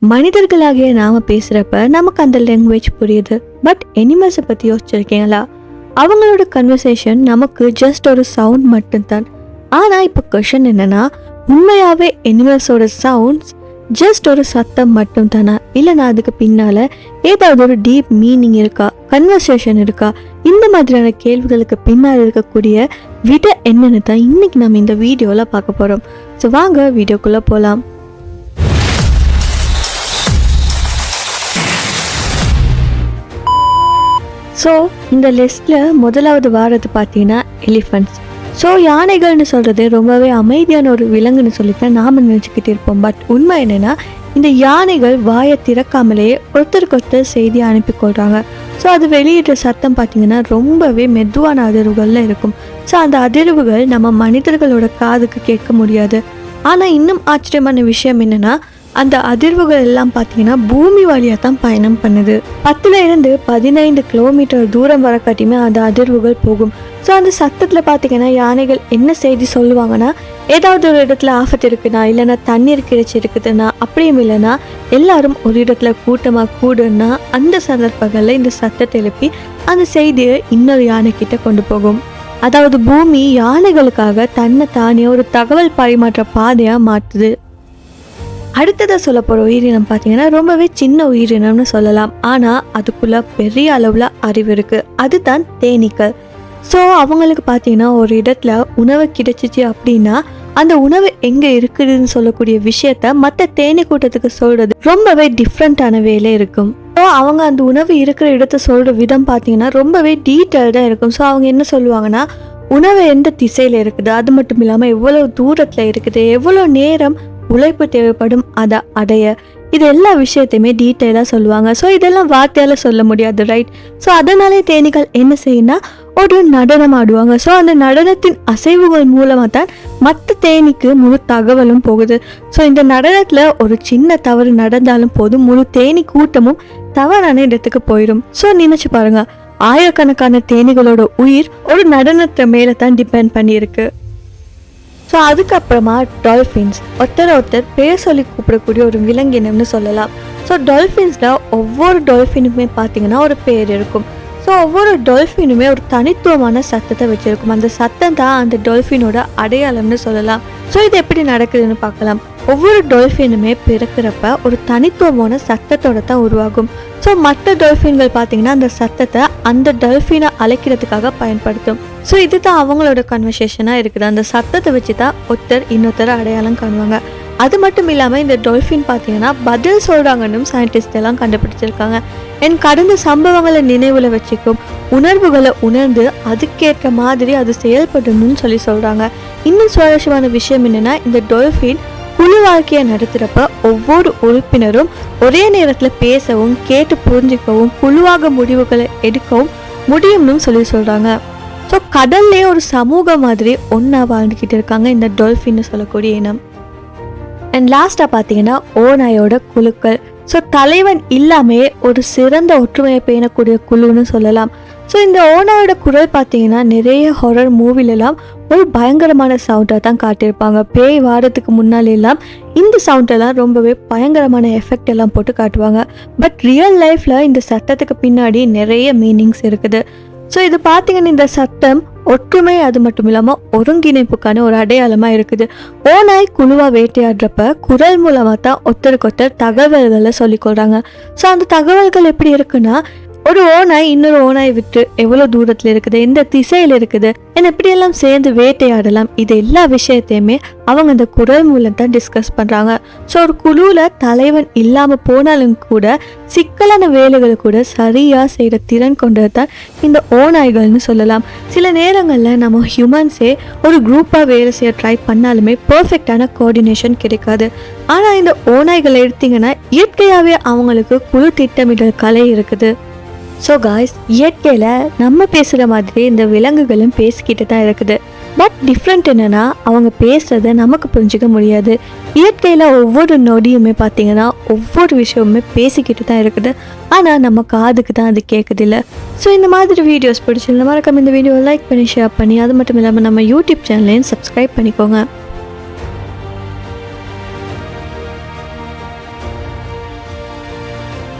மனிதர்களாகிய நாம பேசுறப்ப நமக்கு அந்த லாங்குவேஜ் புரியுது. பட் அனிமல்ஸை பத்தி யோசிச்சிருக்கீங்களா? அவங்களோட கன்வர்சேஷன் நமக்கு ஜஸ்ட் ஒரு சவுண்ட் மட்டும்தான். ஆனா இப்போ கொஷன் என்னன்னா, உண்மையாவே அனிமல்ஸோட சவுண்ட்ஸ் ஜஸ்ட் ஒரு சத்தம் மட்டும் தானா, இல்லைனா அதுக்கு பின்னால ஏதாவது ஒரு டீப் மீனிங் இருக்கா, கன்வர்சேஷன் இருக்கா? இந்த மாதிரியான கேள்விகளுக்கு பின்னால் இருக்கக்கூடிய விட என்னன்னு தான் இன்னைக்கு நம்ம இந்த வீடியோல பார்க்க போறோம். ஸோ வாங்க வீடியோக்குள்ள போலாம். ஸோ இந்த லிஸ்ட்டில் முதலாவது வாரது பார்த்தீங்கன்னா எலிஃபண்ட்ஸ். ஸோ யானைகள்னு சொல்கிறது ரொம்பவே அமைதியான ஒரு விலங்குன்னு சொல்லித்தான் நாம் நினச்சிக்கிட்டு இருப்போம். பட் உண்மை என்னென்னா, இந்த யானைகள் வாயை திறக்காமலேயே ஒருத்தருக்கு செய்தி அனுப்பிக்கொள்கிறாங்க. ஸோ அது வெளியிடுற சத்தம் பார்த்திங்கன்னா ரொம்பவே மெதுவான அதிர்வுகளில் இருக்கும். ஸோ அந்த அதிர்வுகள் நம்ம மனிதர்களோட காதுக்கு கேட்க முடியாது. ஆனால் இன்னும் ஆச்சரியமான விஷயம் என்னென்னா, அந்த அதிர்வுகள் எல்லாம் பார்த்தீங்கன்னா பூமி வழியாக தான் பயணம் பண்ணுது. 10-15 கிலோமீட்டர் தூரம் வர காட்டியுமே அந்த அதிர்வுகள் போகும். ஸோ அந்த சத்தத்தில் பார்த்தீங்கன்னா யானைகள் என்ன செய்தி சொல்லுவாங்கன்னா, ஏதாவது ஒரு இடத்துல ஆபத்து இருக்குன்னா, இல்லைன்னா தண்ணீர் கிடைச்சி இருக்குதுன்னா, அப்படியும் இல்லைன்னா எல்லாரும் ஒரு இடத்துல கூட்டமாக கூடுன்னா அந்த சந்தர்ப்பங்களில் இந்த சத்தத்தை எழுப்பி அந்த செய்தியை இன்னொரு யானைக்கிட்ட கொண்டு போகும். அதாவது பூமி யானைகளுக்காக தன்னை தானே ஒரு தகவல் பரிமாற்ற பாதையாக மாற்றுது. அடுத்ததாக சொல்ல போகிற உயிரினம் பார்த்தீங்கன்னா ரொம்பவே சின்ன உயிரினம்னு சொல்லலாம். ஆனால் அதுக்குள்ள பெரிய அளவில் அறிவு இருக்குது. அதுதான் தேனீக்கள். ஸோ அவங்களுக்கு பார்த்தீங்கன்னா ஒரு இடத்துல உணவு கிடைச்சிச்சு அப்படின்னா அந்த உணவு எங்கே இருக்குதுன்னு சொல்லக்கூடிய விஷயத்த மற்ற தேனீ கூட்டத்துக்கு சொல்கிறது ரொம்பவே டிஃப்ரெண்ட்டான வேலை இருக்கும். ஸோ அவங்க அந்த உணவு இருக்கிற இடத்த சொல்கிற விதம் பார்த்தீங்கன்னா ரொம்பவே டீட்டெயில்டாக இருக்கும். ஸோ அவங்க என்ன சொல்லுவாங்கன்னா, உணவு எந்த திசையில் இருக்குது, அது மட்டும் இல்லாமல் எவ்வளோ தூரத்தில் இருக்குது, எவ்வளோ நேரம் உழைப்பு தேவைப்படும் அதை அடைய, இது எல்லா விஷயத்தையுமே டீட்டெயிலாக சொல்லுவாங்க. ஸோ இதெல்லாம் வார்த்தையால் சொல்ல முடியாது, ரைட்? ஸோ அதனாலே தேனீக்கள் என்ன செய்யுன்னா ஒரு நடனம் ஆடுவாங்க. ஸோ அந்த நடனத்தின் அசைவுகள் மூலமாக தான் மற்ற தேனீக்கு முழு தகவலும் போகுது. ஸோ இந்த நடனத்தில் ஒரு சின்ன தவறு நடந்தாலும் போதும், முழு தேனீ கூட்டமும் தவறான இடத்துக்கு போயிடும். ஸோ நினைச்சு பாருங்க, ஆயிரக்கணக்கான தேனீகளோட உயிர் ஒரு நடனத்தை மேலே தான் டிபெண்ட் பண்ணியிருக்கு. ஸோ அதுக்கப்புறமா டால்ஃபின்ஸ், ஒருத்தர் பேர் சொல்லி கூப்பிடக்கூடிய ஒரு விலங்கினம்னு சொல்லலாம். ஸோ டால்ஃபின்ஸில் ஒவ்வொரு டால்ஃபினுமே பார்த்தீங்கன்னா ஒரு பேர் இருக்கும். ஸோ ஒவ்வொரு டால்ஃபினுமே ஒரு தனித்துவமான சத்தத்தை வச்சுருக்கும். அந்த சத்தம் தான் அந்த டால்ஃபினோட அடையாளம்னு சொல்லலாம். ஸோ இது எப்படி நடக்குதுன்னு பார்க்கலாம். ஒவ்வொரு டால்ஃபினுமே பிறக்கிறப்ப ஒரு தனித்துவமான சத்தத்தோட தான் உருவாகும். ஸோ மற்ற டால்ஃபின்கள் பார்த்தீங்கன்னா அந்த சத்தத்தை அந்த டால்ஃபினை அழைக்கிறதுக்காக பயன்படுத்தும். ஸோ இது தான் அவங்களோட கன்வர்சேஷனாக இருக்குது. அந்த சத்தத்தை வச்சு தான் ஒருத்தர் இன்னொருத்தர் அடையாளம் காணுவாங்க. அது மட்டும் இல்லாமல் இந்த டால்ஃபின் பார்த்தீங்கன்னா பதில் சொல்கிறாங்கன்னு சயின்டிஸ்ட் எல்லாம் கண்டுபிடிச்சிருக்காங்க. கடந்த சம்பவங்களை நினைவில் வச்சுக்கும், உணர்வுகளை உணர்ந்து அதுக்கேற்ற மாதிரி அது செயல்படணும்னு சொல்கிறாங்க. இன்னும் சுவாரஸ்யமான விஷயம் என்னென்னா, இந்த டால்ஃபின் குழு வாழ்க்கையை நடத்துகிறப்ப ஒவ்வொரு உறுப்பினரும் ஒரே நேரத்தில் பேசவும் கேட்டு புரிஞ்சிக்கவும் குழுவாக முடிவுகளை எடுக்கவும் முடியும்னு சொல்கிறாங்க. ஸோ கடல்லே ஒரு சமூகம் மாதிரி ஒன்றா வாழ்ந்துக்கிட்டு இருக்காங்க இந்த டால்ஃபின்னு சொல்லக்கூடிய இனம். அண்ட் லாஸ்ட்டாக பார்த்தீங்கன்னா ஓநாயோட குழுக்கள். ஸோ தலைவன் இல்லாமே ஒரு சிறந்த ஒற்றுமையை பேணக்கூடிய குழுன்னு சொல்லலாம். ஸோ இந்த ஓநாயோட குரல் பார்த்தீங்கன்னா நிறைய ஹாரர் மூவிலெல்லாம் ஒரு பயங்கரமான சவுண்டாக தான் காட்டியிருப்பாங்க. பேய் வாரத்துக்கு முன்னாலெல்லாம் இந்த சவுண்டெல்லாம் ரொம்பவே பயங்கரமான எஃபெக்ட் எல்லாம் போட்டு காட்டுவாங்க. பட் ரியல் லைஃப்பில் இந்த சத்தத்துக்கு பின்னாடி நிறைய மீனிங்ஸ் இருக்குது. ஸோ இது பார்த்தீங்கன்னா இந்த சத்தம் ஒற்றுமை, அது மட்டும் இல்லாமல் ஒருங்கிணைப்புக்கான ஒரு அடையாளமாக இருக்குது. ஓநாய் குழுவாக வேட்டையாடுறப்ப குரல் மூலமாக தான் ஒருத்தருக்கு தகவல்களை சொல்லிக்கொள்கிறாங்க. ஸோ அந்த தகவல்கள் எப்படி இருக்குன்னா, ஒரு ஓநாய் இன்னொரு ஓநாயை விட்டு எவ்வளோ தூரத்தில் இருக்குது, எந்த திசையில் இருக்குது, எப்படியெல்லாம் சேர்ந்து வேட்டையாடலாம், இது எல்லா விஷயத்தையுமே அவங்க இந்த குரல் மூலம் தான் டிஸ்கஸ் பண்ணுறாங்க. ஸோ ஒரு குழுவில் தலைவன் இல்லாமல் போனாலும் கூட சிக்கலான வேலைகளை கூட சரியாக செய்கிற திறன் கொண்டது தான் இந்த ஓநாய்கள்னு சொல்லலாம். சில நேரங்களில் நம்ம ஹியூமன்ஸே ஒரு குரூப்பாக வேலை செய்ய ட்ரை பண்ணாலுமே பர்ஃபெக்டான கோஆர்டினேஷன் கிடைக்காது. ஆனால் இந்த ஓநாய்களை எடுத்திங்கன்னா இயற்கையாகவே அவங்களுக்கு குழு திட்டமிடல் கலை இருக்குது. ஸோ காய்ஸ், இயற்கையில் நம்ம பேசுகிற மாதிரி இந்த விலங்குகளும் பேசிக்கிட்டு தான் இருக்குது. பட் டிஃப்ரெண்ட் என்னென்னா, அவங்க பேசுகிறத நமக்கு புரிஞ்சிக்க முடியாது. இயற்கையில் ஒவ்வொரு நொடியுமே பார்த்திங்கன்னா ஒவ்வொரு விஷயமுமே பேசிக்கிட்டு தான் இருக்குது. ஆனால் நம்ம காதுக்கு தான் அது கேட்குதில்ல. ஸோ இந்த மாதிரி வீடியோஸ் பிடிச்சிருந்த மறக்காம இந்த வீடியோவை லைக் பண்ணி ஷேர் பண்ணி, அது மட்டும் இல்லாமல் நம்ம யூடியூப் சேனலையும் சப்ஸ்கிரைப் பண்ணிக்கோங்க.